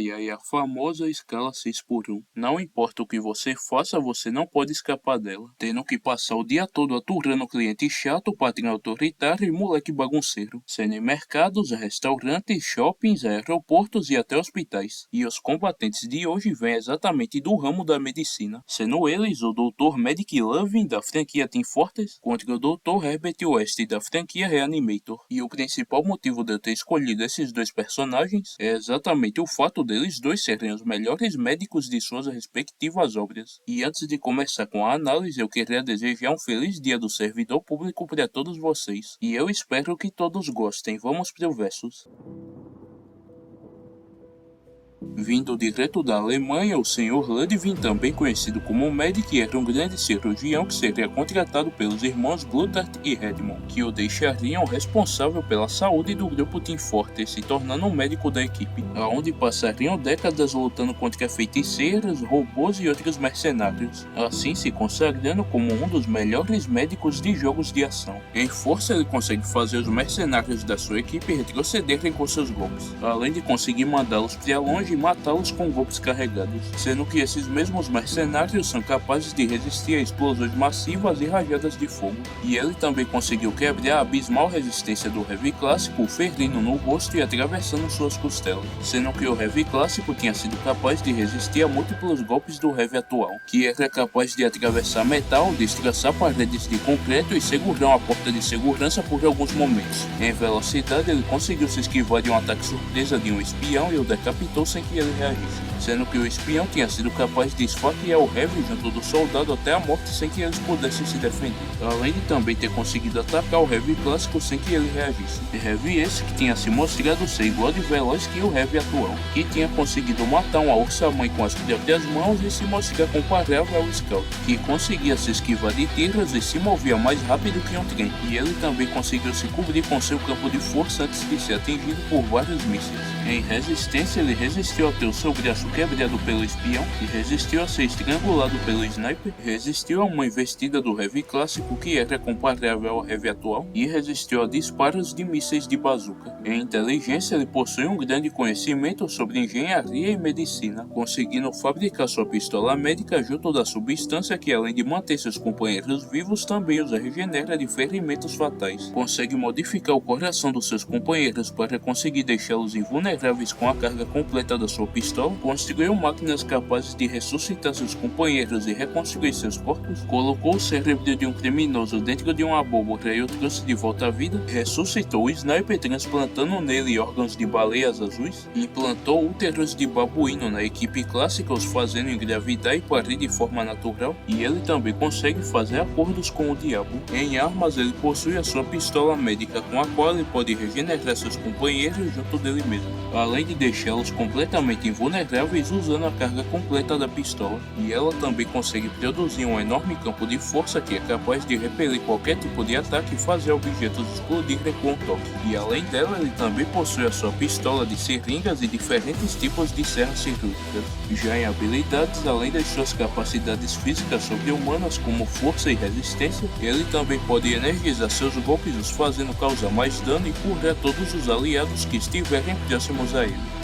Ai ai, a famosa escala 6x1. Não importa o que você faça, você não pode escapar dela. Tendo que passar o dia todo aturando cliente chato, patrão autoritário e moleque bagunceiro. Sendo em mercados, restaurantes, shoppings, aeroportos e até hospitais. E os combatentes de hoje vêm exatamente do ramo da medicina. Sendo eles o Dr. Medic Loving da franquia Team Fortress contra o Dr. Herbert West da franquia Reanimator. E o principal motivo de eu ter escolhido esses dois personagens é exatamente o fato deles dois serem os melhores médicos de suas respectivas obras. E antes de começar com a análise, eu queria desejar um feliz dia do servidor público para todos vocês. E eu espero que todos gostem. Vamos pro versus. Vindo direto da Alemanha, o Sr. Ludwig, também conhecido como Medic, era um grande cirurgião que seria contratado pelos irmãos Gluttert e Redmond, que o deixariam responsável pela saúde do grupo Team Fortress, se tornando um médico da equipe, aonde passariam décadas lutando contra feiticeiras, robôs e outros mercenários, assim se consagrando como um dos melhores médicos de jogos de ação. Em força, ele consegue fazer os mercenários da sua equipe retrocederem com seus golpes, além de conseguir mandá-los para longe e matá-los com golpes carregados, sendo que esses mesmos mercenários são capazes de resistir a explosões massivas e rajadas de fogo. E ele também conseguiu quebrar a abismal resistência do Heavy Clássico, ferindo no rosto e atravessando suas costelas, sendo que o Heavy Clássico tinha sido capaz de resistir a múltiplos golpes do Heavy atual, que era capaz de atravessar metal, destraçar paredes de concreto e segurar uma porta de segurança por alguns momentos. Em velocidade, ele conseguiu se esquivar de um ataque surpresa de um espião e o decapitou sem que ele reagisse, sendo que o espião tinha sido capaz de esfaquear o Heavy junto do soldado até a morte sem que eles pudessem se defender, além de também ter conseguido atacar o Heavy Clássico sem que ele reagisse. Heavy esse que tinha se mostrado ser igual de veloz que o Heavy atual, que tinha conseguido matar uma ursa-mãe com as próprias mãos e se mostrar comparável ao Scout, que conseguia se esquivar de tiros e se movia mais rápido que um trem, e ele também conseguiu se cobrir com seu campo de força antes de ser atingido por vários mísseis. Em resistência, ele resistiu a ter o seu braço quebrado pelo espião, e resistiu a ser estrangulado pelo sniper, resistiu a uma investida do Heavy Clássico que era comparável ao Heavy atual, e resistiu a disparos de mísseis de bazuca. Em inteligência, ele possui um grande conhecimento sobre engenharia e medicina, conseguindo fabricar sua pistola médica junto da substância que, além de manter seus companheiros vivos, também os regenera de ferimentos fatais. Consegue modificar o coração dos seus companheiros para conseguir deixá-los invulneráveis com a carga completa da sua pistola, construiu máquinas capazes de ressuscitar seus companheiros e reconstruir seus corpos, colocou o cérebro de um criminoso dentro de uma abóbora e o trouxe de volta à vida, ressuscitou o sniper transplantando nele órgãos de baleias azuis, implantou úteros de babuíno na equipe clássica, os fazendo engravidar e parir de forma natural, e ele também consegue fazer acordos com o diabo. Em armas, ele possui a sua pistola médica, com a qual ele pode regenerar seus companheiros junto dele mesmo, além de deixá-los completamente invulneráveis usando a carga completa da pistola, e ela também consegue produzir um enorme campo de força que é capaz de repelir qualquer tipo de ataque e fazer objetos explodirem com um toque. E além dela, ele também possui a sua pistola de seringas e diferentes tipos de serras cirúrgicas. Já em habilidades, além das suas capacidades físicas sobre-humanas como força e resistência, ele também pode energizar seus golpes, os fazendo causar mais dano e curar todos os aliados que estiverem próximos a ele.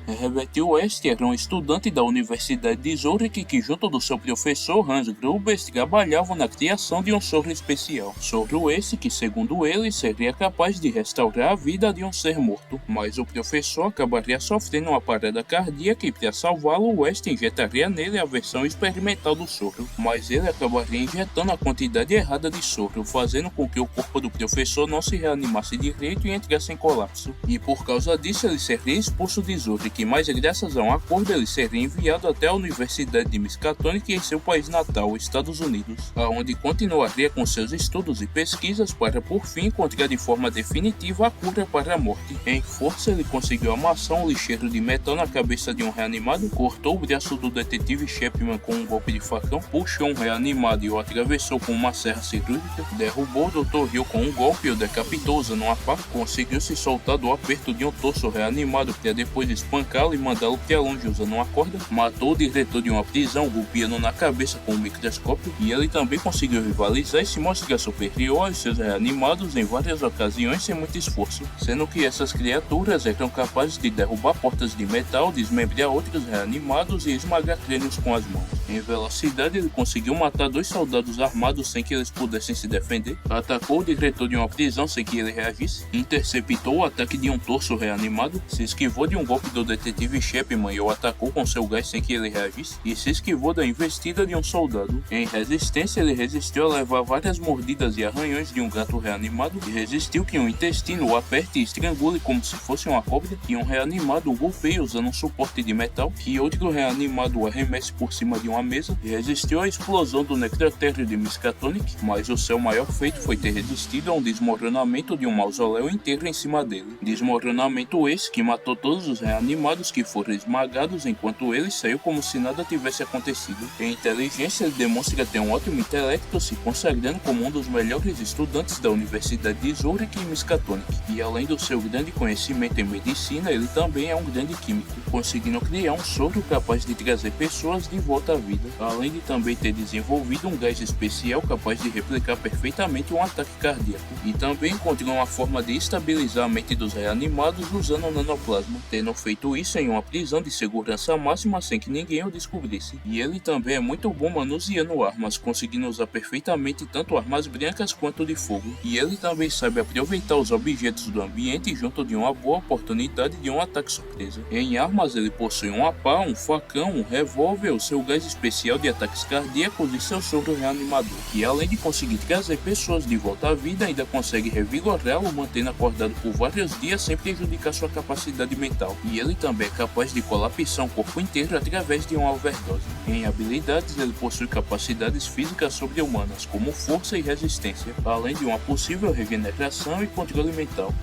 Herbert West era um estudante da Universidade de Zurich que, junto do seu professor Hans Gruber, trabalhavam na criação de um soro especial. Soro esse que, segundo ele, seria capaz de restaurar a vida de um ser morto. Mas o professor acabaria sofrendo uma parada cardíaca e, para salvá-lo, West injetaria nele a versão experimental do soro. Mas ele acabaria injetando a quantidade errada de soro, fazendo com que o corpo do professor não se reanimasse direito e entrasse em colapso. E por causa disso, ele seria expulso de Zurich, mas graças a um acordo ele seria enviado até a Universidade de Miskatonic em seu país natal, Estados Unidos, aonde continuaria com seus estudos e pesquisas para por fim encontrar de forma definitiva a cura para a morte. Em força, ele conseguiu amassar um lixeiro de metal na cabeça de um reanimado, cortou o braço do detetive Chapman com um golpe de facão, puxou um reanimado e o atravessou com uma serra cirúrgica, derrubou o Dr. Hill com um golpe e o decapitou usando uma pá, conseguiu se soltar do aperto de um torso reanimado para depois espancar arrancá-lo e mandá-lo para longe usando uma corda, matou o diretor de uma prisão golpeando na cabeça com um microscópio, e ele também conseguiu rivalizar e se mostrar superior aos seus reanimados em várias ocasiões sem muito esforço, sendo que essas criaturas eram capazes de derrubar portas de metal, desmembrar outros reanimados e esmagar crânios com as mãos. Em velocidade, ele conseguiu matar 2 soldados armados sem que eles pudessem se defender, atacou o diretor de uma prisão sem que ele reagisse, interceptou o ataque de um torso reanimado, se esquivou de um golpe do detetive Chapman e o atacou com seu gás sem que ele reagisse, e se esquivou da investida de um soldado. Em resistência, ele resistiu a levar várias mordidas e arranhões de um gato reanimado, e resistiu que um intestino o aperte e estrangule como se fosse uma cobra, e um reanimado o golpeie usando um suporte de metal, que outro reanimado o arremesse por cima de uma mesa, e resistiu à explosão do necrotério de Miskatonic, mas o seu maior feito foi ter resistido a um desmoronamento de um mausoléu inteiro em cima dele. Desmoronamento esse que matou todos os reanimados que foram esmagados enquanto ele saiu como se nada tivesse acontecido. Em inteligência, ele demonstra ter um ótimo intelecto, se consagrando como um dos melhores estudantes da Universidade de Zurich e Miskatonic, e além do seu grande conhecimento em medicina, ele também é um grande químico, conseguindo criar um soro capaz de trazer pessoas de volta à vida, além de também ter desenvolvido um gás especial capaz de replicar perfeitamente um ataque cardíaco, e também encontrou uma forma de estabilizar a mente dos reanimados usando o nanoplasma, tendo feito isso em uma prisão de segurança máxima sem que ninguém o descobrisse. E ele também é muito bom manuseando armas, conseguindo usar perfeitamente tanto armas brancas quanto de fogo, e ele também sabe aproveitar os objetos do ambiente junto de uma boa oportunidade de um ataque surpresa. Em armas, ele possui uma pá, um facão, um revólver, o seu gás especial de ataques cardíacos e seu soro reanimador, que além de conseguir trazer pessoas de volta à vida, ainda consegue revigorá-lo, mantendo acordado por vários dias sem prejudicar sua capacidade mental, e ele também é capaz de colapsar um corpo inteiro através de uma overdose. Em habilidades, ele possui capacidades físicas sobre-humanas, como força e resistência, além de uma possível regeneração e controle mental.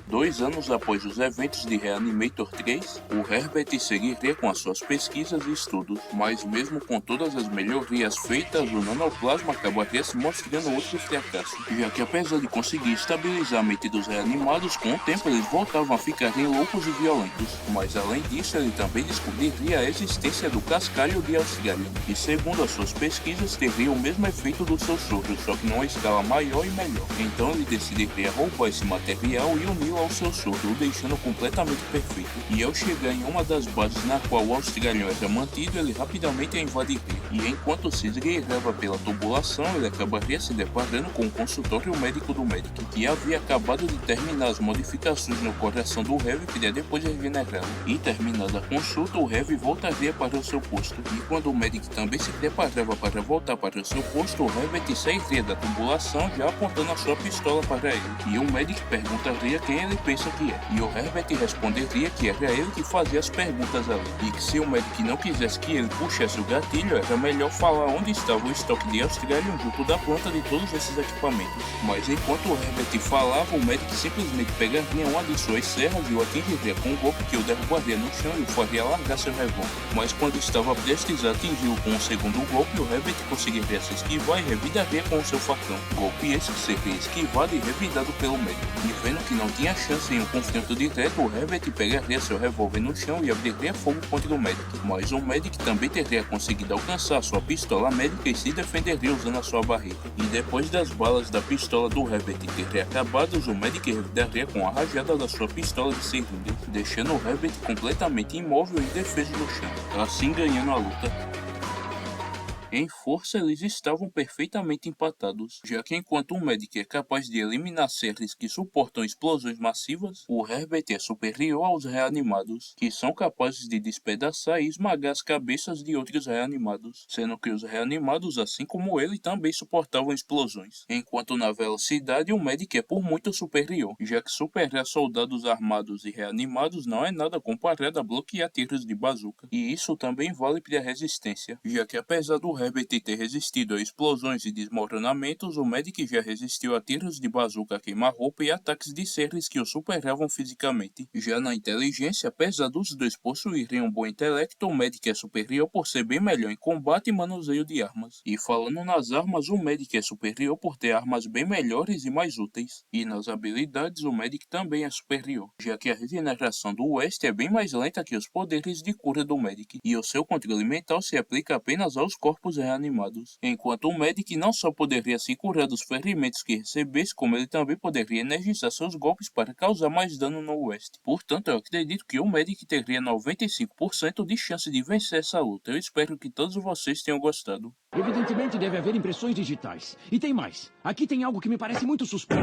2 anos após os eventos de Reanimator 3, o Herbert seguiria com as suas pesquisas e estudos, mas mesmo com todas as melhorias feitas, o nanoplasma acabaria se mostrando outro fracasso, já que apesar de conseguir estabilizar a mente dos reanimados, com o tempo eles voltavam a ficarem loucos e violentos, mas além disso ele também descobriria a existência do cascalho de Australian, que segundo as suas pesquisas teria o mesmo efeito do seu soro, só que numa escala maior e melhor. Então ele decidiria roubar esse material e uni-lo ao seu soro, o deixando completamente perfeito. E ao chegar em uma das bases na qual o australiano era mantido, ele rapidamente a invadiria. E enquanto se esgueirava pela tubulação, ele acabaria se deparando com o consultório médico do Medic, que havia acabado de terminar as modificações no coração do Heavy para depois regenerá-lo. E terminada a consulta, o Heavy voltaria para o seu posto. E quando o Medic também se preparava para voltar para o seu posto, o Herbert sairia da tubulação já apontando a sua pistola para ele. E o Medic perguntaria quem ele pensa que é. E o Herbert responderia que era ele que fazia as perguntas ali. E que se o Medic não quisesse que ele puxasse o gatilho, era melhor falar onde estava o estoque de Australian junto da planta de todos esses equipamentos. Mas enquanto o Herbert falava, o Medic simplesmente pegaria uma de suas serras e o atingiria com um golpe que o derrubaria no chão e o faria largar seu revólver. Mas quando estava prestes a atingi-lo com o segundo golpe, o Herbert conseguiria se esquivar e revidaria com o seu facão. Golpe esse que seria esquivado e revidado pelo Medic. E vendo que não tinha chance em um confronto direto, o Herbert pegaria seu revólver no chão e abriria fogo contra o Medic. Mas o Medic também teria conseguido alcançar sua pistola médica e se defenderia usando a sua barriga. E depois das balas da pistola do Herbert terem acabado, o Medic revidaria com a rajada da sua pistola de cilindro, deixando o Herbert completamente imóvel e indefeso no chão, assim ganhando a luta. Em força, eles estavam perfeitamente empatados, já que enquanto o Medic é capaz de eliminar seres que suportam explosões massivas, o Herbert é superior aos reanimados, que são capazes de despedaçar e esmagar as cabeças de outros reanimados, sendo que os reanimados, assim como ele, também suportavam explosões. Enquanto na velocidade, o Medic é por muito superior, já que superar soldados armados e reanimados não é nada comparado a bloquear tiros de bazuca. E isso também vale para a resistência, já que apesar do Herbert ter resistido a explosões e desmoronamentos, o Medic já resistiu a tiros de bazuca queima-roupa e ataques de seres que o superavam fisicamente. Já na inteligência, apesar dos dois possuírem um bom intelecto, o Medic é superior por ser bem melhor em combate e manuseio de armas. E falando nas armas, o Medic é superior por ter armas bem melhores e mais úteis. E nas habilidades, o Medic também é superior, já que a regeneração do West é bem mais lenta que os poderes de cura do Medic, e o seu controle mental se aplica apenas aos corpos reanimados. Enquanto o Medic não só poderia se curar dos ferimentos que recebesse, como ele também poderia energizar seus golpes para causar mais dano no West. Portanto, eu acredito que o Medic teria 95% de chance de vencer essa luta. Eu espero que todos vocês tenham gostado. Evidentemente deve haver impressões digitais. E tem mais. Aqui tem algo que me parece muito suspeito.